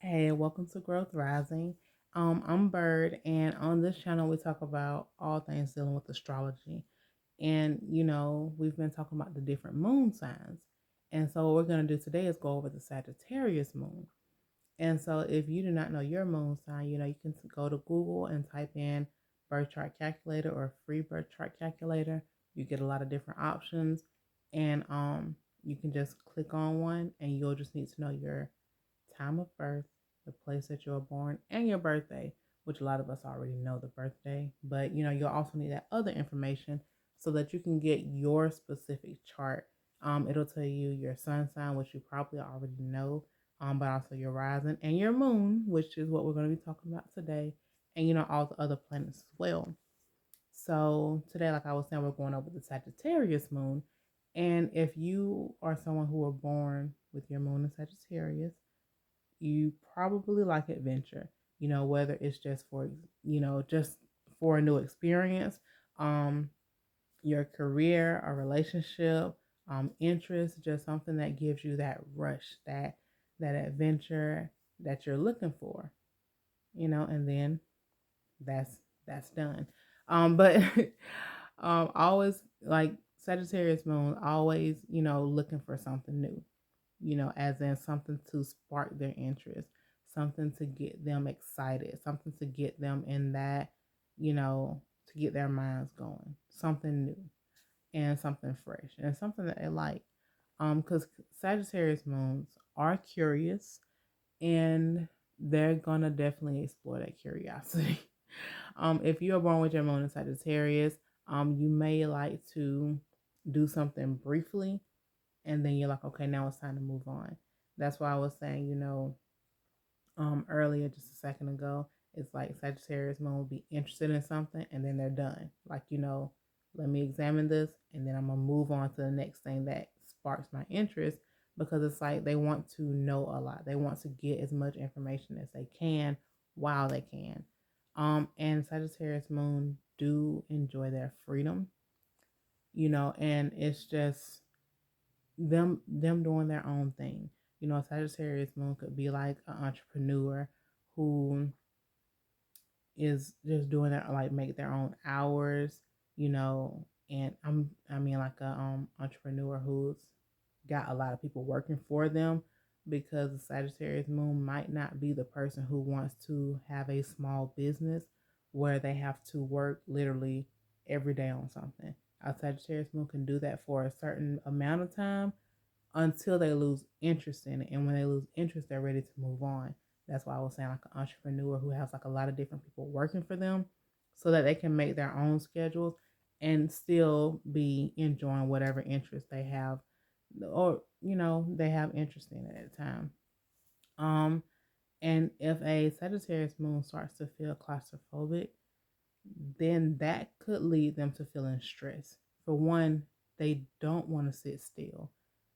Hey, welcome to Growth Rising. I'm Bird, and on this channel, we talk about all things dealing with astrology. And, we've been talking about the different moon signs. And so, what we're going to do today is go over the Sagittarius moon. And so, if you do not know your moon sign, you can go to Google and type in birth chart calculator or free birth chart calculator. You get a lot of different options, and you can just click on one, and you'll just need to know your time of birth, the place that you were born, and your birthday, which a lot of us already know the birthday. But you'll also need that other information so that you can get your specific chart. It'll tell you your sun sign, which you probably already know, but also your rising and your moon, which is what we're going to be talking about today, and all the other planets as well. So today, like I was saying, we're going over the Sagittarius moon. And if you are someone who were born with your moon in Sagittarius, you probably like adventure, whether it's just just for a new experience, um, your career, a relationship, interest, just something that gives you that rush, that adventure that you're looking for, and then that's that's done. But always like Sagittarius moon, always, looking for something new, as in something to spark their interest, something to get them excited, something to get them in that, to get their minds going, something new and something fresh and something that they like. Because Sagittarius moons are curious and they're gonna definitely explore that curiosity. If you are born with your moon in Sagittarius, you may like to do something briefly and then you're like, okay, now it's time to move on. That's why I was saying, earlier, just a second ago, it's like Sagittarius moon will be interested in something and then they're done. Like, let me examine this and then I'm gonna move on to the next thing that sparks my interest because it's like they want to know a lot. They want to get as much information as they can while they can. And Sagittarius moon do enjoy their freedom, and it's just them doing their own thing. Sagittarius moon could be like an entrepreneur who is just doing it like make their own hours, and I mean like a entrepreneur who's got a lot of people working for them because the Sagittarius moon might not be the person who wants to have a small business where they have to work literally every day on something. A Sagittarius moon can do that for a certain amount of time until they lose interest in it. And when they lose interest, they're ready to move on. That's why I was saying like an entrepreneur who has like a lot of different people working for them so that they can make their own schedules and still be enjoying whatever interest they have or they have interest in at the time. Um and if a Sagittarius moon starts to feel claustrophobic, then that could lead them to feeling stress. For one, they don't want to sit still.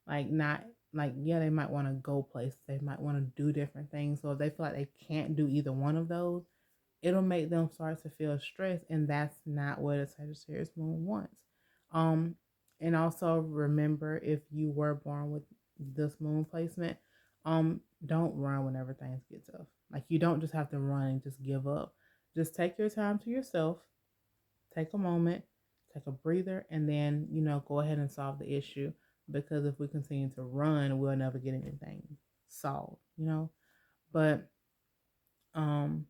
Like not like yeah, they might want to go places, they might want to do different things. So if they feel like they can't do either one of those, it'll make them start to feel stressed, and that's not what a Sagittarius moon wants. Um, and also remember if you were born with this moon placement, don't run whenever things get tough. Like you don't just have to run and just give up. Just take your time to yourself, take a moment, take a breather, and then, go ahead and solve the issue. Because if we continue to run, we'll never get anything solved. But um,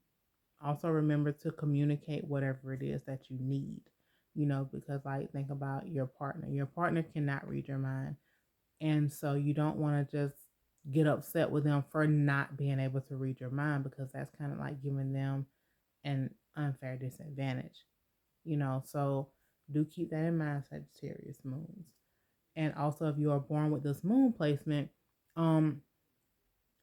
also remember to communicate whatever it is that you need, because like think about your partner. Your partner cannot read your mind. And so you don't want to just get upset with them for not being able to read your mind because that's kind of like giving them an unfair disadvantage. So do keep that in mind, Sagittarius moons. And also, if you are born with this moon placement, um,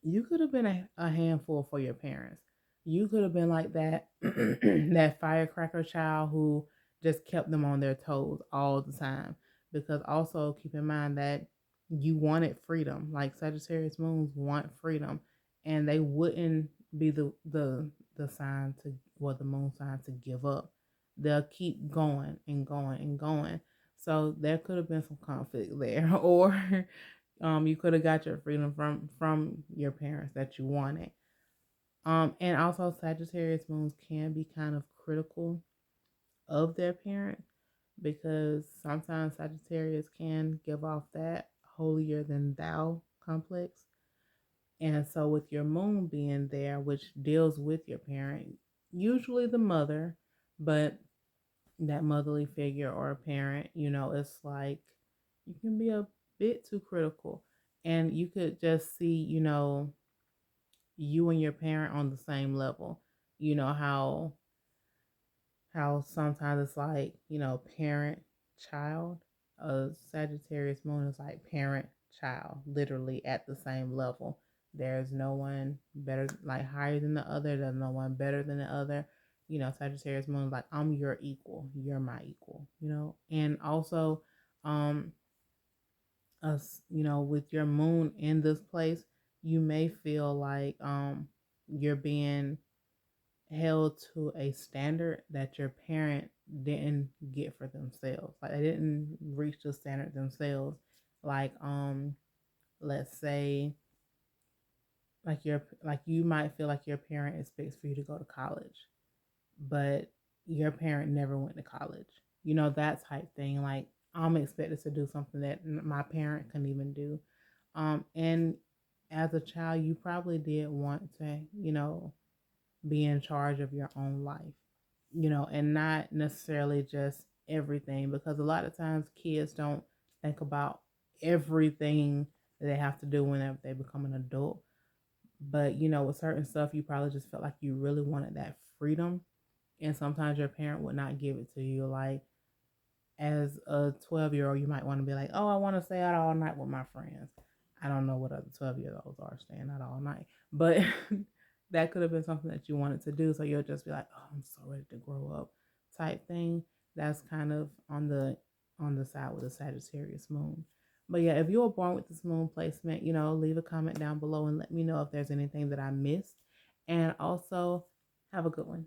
you could have been a handful for your parents. You could have been like that that firecracker child who just kept them on their toes all the time. Because also keep in mind that you wanted freedom. Like Sagittarius moons want freedom, and they wouldn't be the sign to the moon sign to give up. They'll keep going and going and going. So there could have been some conflict there, or you could have got your freedom from your parents that you wanted. And also Sagittarius moons can be kind of critical of their parent because sometimes Sagittarius can give off that holier than thou complex. And so, with your moon being there, which deals with your parent, usually the mother, but that motherly figure or a parent, it's like you can be a bit too critical. And you could just see, you and your parent on the same level. You know how sometimes it's like, parent child. A Sagittarius moon is like parent child, literally at the same level. There's no one better, like higher than the other. There's no one better than the other. Sagittarius moon, like I'm your equal, you're my equal, and also, um, us, with your moon in this place, you may feel like, you're being held to a standard that your parent didn't get for themselves. Like they didn't reach the standard themselves. Like let's say like you might feel like your parent expects for you to go to college, but your parent never went to college. That type thing. Like I'm expected to do something that my parent couldn't even do. And as a child, you probably did want to, be in charge of your own life, and not necessarily just everything, because a lot of times kids don't think about everything that they have to do whenever they become an adult. But, with certain stuff, you probably just felt like you really wanted that freedom. And sometimes your parent would not give it to you. Like, as a 12-year-old, you might want to be like, oh, I want to stay out all night with my friends. I don't know what other 12-year-olds are staying out all night, but that could have been something that you wanted to do. So you'll just be like, oh, I'm so ready to grow up type thing. That's kind of on the side with the Sagittarius moon. But yeah, if you were born with this moon placement, leave a comment down below and let me know if there's anything that I missed. And also, have a good one.